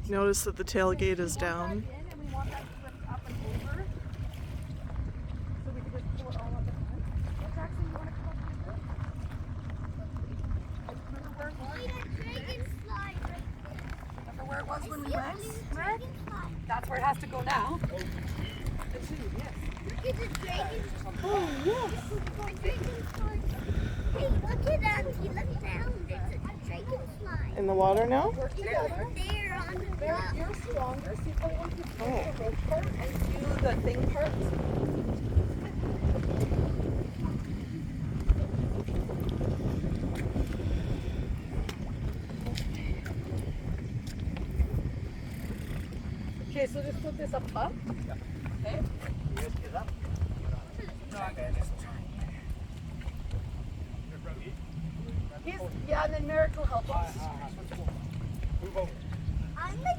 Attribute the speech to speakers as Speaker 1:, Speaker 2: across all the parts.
Speaker 1: Notice that the tailgate is down.
Speaker 2: And we want that to lift up and over. So we can just pull it all up at once. Jackson, you want to come up here? Remember where it was? Remember where it was when we went? Mark? That's where it has to go now. The tube, yes.
Speaker 3: Look at the dragon.
Speaker 2: Oh, yes.
Speaker 3: Hey, look at that. He looked down. There's a dragon slide.
Speaker 1: In the water now?
Speaker 2: Work together.
Speaker 3: There on the
Speaker 2: There,
Speaker 3: top.
Speaker 2: you're stronger. See if I want to do the rope part and do the thing part. Okay, so just put this up. Okay. Yeah, and then Merrick will help us.
Speaker 3: I'm like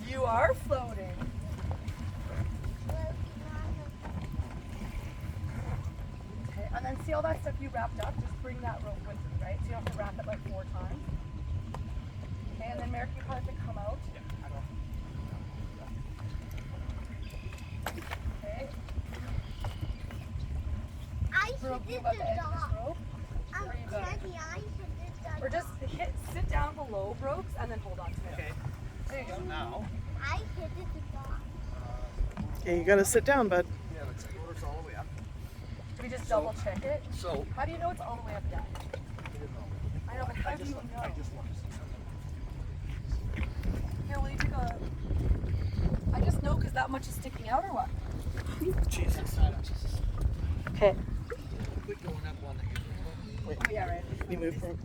Speaker 2: You are floating. Okay, and then see all that stuff you wrapped up? Just bring that rope with you, right? So you don't have to wrap it like 4 times. Okay, and then Merrick, you probably have to come out. Okay.
Speaker 3: I
Speaker 2: Rope, you
Speaker 3: hit
Speaker 2: got the
Speaker 3: the
Speaker 2: edge of
Speaker 3: dog.
Speaker 2: this rope. Where you got it?
Speaker 3: Daddy, I hit the
Speaker 2: Or
Speaker 3: dog.
Speaker 2: just sit down below ropes and then hold on to it.
Speaker 4: Okay.
Speaker 2: There you go.
Speaker 4: Now.
Speaker 3: I hit the dog.
Speaker 1: Okay, you gotta sit down, bud.
Speaker 4: Yeah, let's see where it's all the way up.
Speaker 2: Can we just double check it?
Speaker 4: So.
Speaker 2: How do you know it's all the way up, Dad? I know, but how do you know?
Speaker 4: I just want to see something.
Speaker 2: Here, will you take a... I just know because that much is sticking out or what?
Speaker 4: Jesus.
Speaker 2: Okay.
Speaker 4: Quit going up on the.
Speaker 2: Oh, yeah, right.
Speaker 1: You move from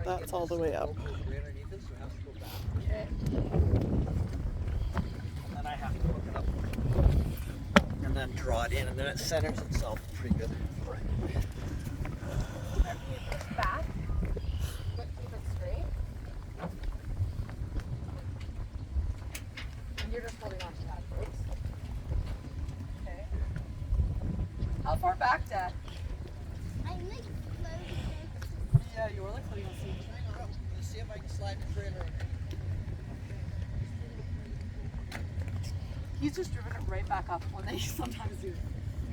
Speaker 1: That's all the way up.
Speaker 2: Okay.
Speaker 4: And then I have to hook it up. And then draw it in, and then it centers itself pretty good.
Speaker 2: Back. But keep it straight. And you're just holding on to that, folks. Okay. How far back, Dad?
Speaker 3: I'm like floating.
Speaker 2: Yeah, you were like floating on sea.
Speaker 4: Let's see if I can slide the trailer in.
Speaker 2: He's just driven it right back up when they sometimes do. Here,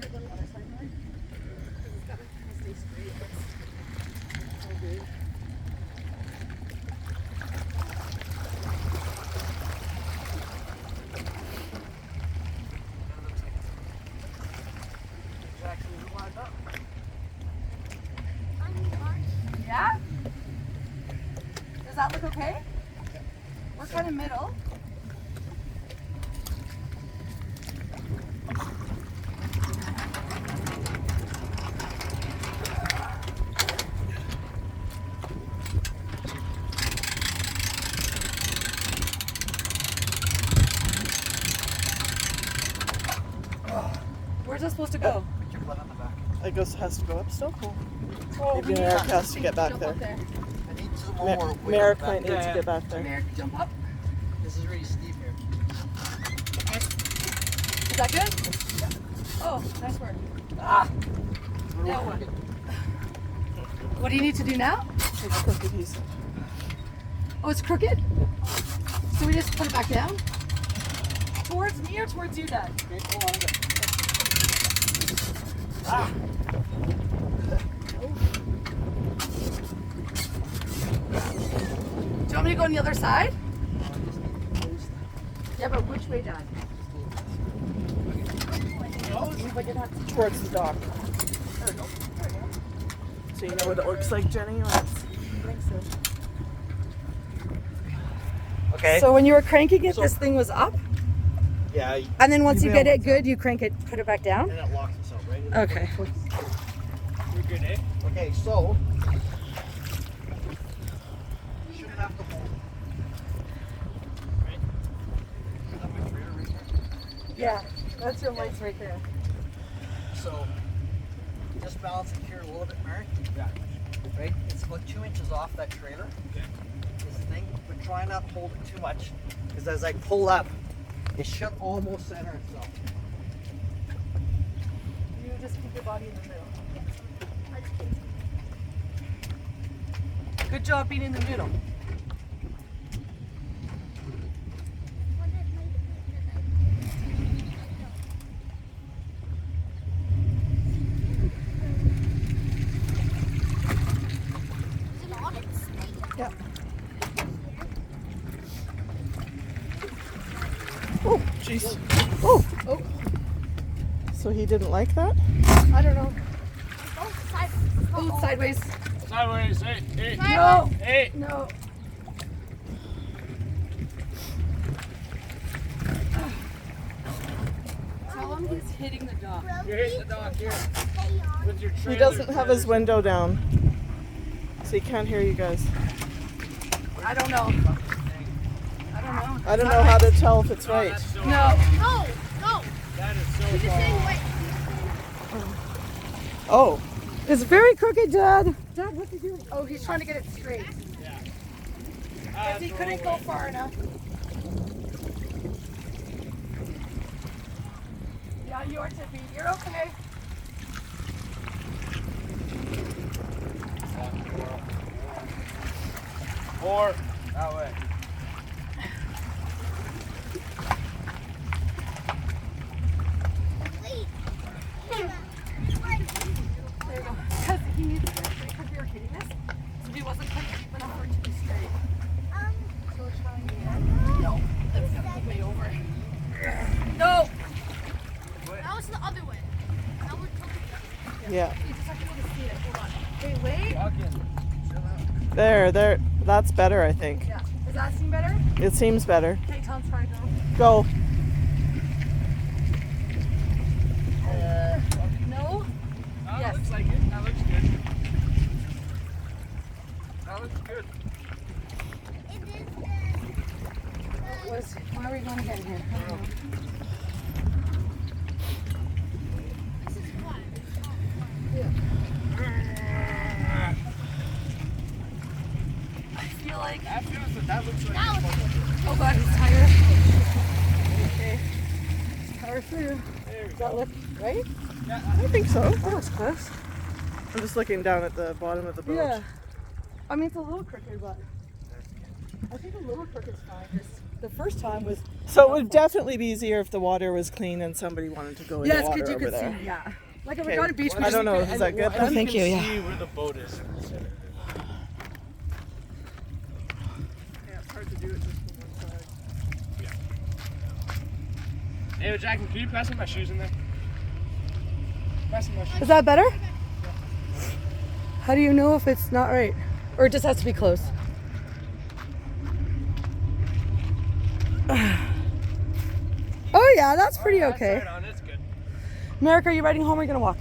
Speaker 2: go to the other side, Mark. Because it's got to kind of stay straight. That's so good. Jackson, you lined up. Yeah? Does that look okay? We're kind of middle. Where's it supposed to go?
Speaker 4: Put your butt on the back.
Speaker 1: I guess it has to go up still.
Speaker 2: Oh,
Speaker 1: Maybe Merrick has to get back
Speaker 2: jump
Speaker 1: there.
Speaker 2: up there.
Speaker 4: I need some more weight
Speaker 1: Merrick
Speaker 4: back
Speaker 1: might need
Speaker 4: there.
Speaker 1: to get back there.
Speaker 2: Merrick, jump up.
Speaker 4: This is really steep here.
Speaker 2: Is that good? Yeah. Oh, nice work. Ah. Now what? What do you need to do now?
Speaker 1: It's crooked, he said.
Speaker 2: Oh, it's crooked? So we just put it back down? Towards me or towards you, Dad?
Speaker 4: Okay, hold on a bit. Ah!
Speaker 2: Do you want me to go on the other side? Yeah, but which way, Dad?
Speaker 1: Towards the dock.
Speaker 2: There we go. There we go.
Speaker 1: So you know what it looks like, Jenny? When it's...
Speaker 2: I think so.
Speaker 4: Okay.
Speaker 2: So when you were cranking it,
Speaker 4: So-
Speaker 2: this thing was up,
Speaker 4: Yeah,
Speaker 2: and then once you
Speaker 1: You
Speaker 2: get
Speaker 1: balance
Speaker 2: it good, you crank it, put it back down.
Speaker 4: and it locks itself, right?
Speaker 2: Okay.
Speaker 4: You're good, eh? Okay, so you shouldn't have to hold it. Right? Is that my trailer right there?
Speaker 2: Yeah, that's your lights right there.
Speaker 4: So just balance it here a little bit, Mary. Yeah. Right? It's about 2 inches off that trailer. Okay. This thing, but try not to hold it too much, because as I pull up, it should almost center itself.
Speaker 2: So just keep your body in the middle. Good job being in the middle.
Speaker 1: Yeah. Oh, jeez. Oh.
Speaker 2: Oh,
Speaker 1: So he didn't like that?
Speaker 2: I don't know.
Speaker 3: Go sideways.
Speaker 2: Oh, sideways.
Speaker 5: Sideways, hey, hey,
Speaker 2: No,
Speaker 5: hey.
Speaker 2: no. Tell him he's hitting the dock.
Speaker 5: You're hitting the dock here with your trailer.
Speaker 1: He doesn't have his window down, so he can't hear you guys.
Speaker 2: I don't know. I don't know.
Speaker 1: I don't know how to tell if it's right.
Speaker 5: That's so
Speaker 2: No.
Speaker 3: No, no.
Speaker 5: That is so
Speaker 3: You're just
Speaker 5: far
Speaker 3: saying
Speaker 5: off.
Speaker 3: wait.
Speaker 1: Oh,
Speaker 2: It's very crooked, Dad. Dad, what's he doing? Oh, he's trying to get it straight. Because he couldn't go far enough. Yeah, you are, Tippy. You're okay.
Speaker 5: Or that way.
Speaker 3: Wait.
Speaker 2: There you go. Because he needs to get straight because we were hitting this. So he wasn't quite deep enough for it to be straight. So we're trying again. No, that's gonna go way over. No!
Speaker 3: That was the other way. That was
Speaker 1: yeah.
Speaker 2: You just have to be able to see it. Hold on. Hey, wait.
Speaker 5: Walk in.
Speaker 1: There. That's better, I think.
Speaker 2: Yeah. Does that seem better?
Speaker 1: It seems better.
Speaker 2: Okay, Tom's trying to go.
Speaker 1: Go.
Speaker 2: No?
Speaker 5: That
Speaker 2: Yes.
Speaker 5: looks like it. That looks good. That looks good.
Speaker 2: Why are we going again here? I don't know. I feel like.
Speaker 5: That looks like
Speaker 2: Oh god, he's tired. Okay. Power through. Does that look right?
Speaker 1: I think so.
Speaker 2: That looks close.
Speaker 1: I'm just looking down at the bottom of the boat.
Speaker 2: Yeah. I mean, it's a little crooked, but I think a little crooked's fine. Just the first time was.
Speaker 1: So it would definitely be easier if the water was clean and somebody wanted to go in the
Speaker 2: Yes,
Speaker 1: water
Speaker 2: because you
Speaker 1: over
Speaker 2: could
Speaker 1: there.
Speaker 2: see. Yeah. Like if we
Speaker 1: Okay.
Speaker 2: got a beach, we
Speaker 1: I don't
Speaker 2: just
Speaker 1: know.
Speaker 2: could
Speaker 1: Is that
Speaker 2: end
Speaker 1: good?
Speaker 2: it.
Speaker 1: Oh, thank you.
Speaker 5: can
Speaker 1: Yeah.
Speaker 5: see where the boat is.
Speaker 1: Yeah, it's hard to do it just from one side.
Speaker 5: Hey, Jack, can you pass me my shoes in there? Pass me my shoes.
Speaker 2: Is that better? How do you know if it's not right? Or it just has to be close? Oh yeah, that's pretty okay.
Speaker 5: That's right on. It's good.
Speaker 2: Merrick, are you riding home or are you gonna walk?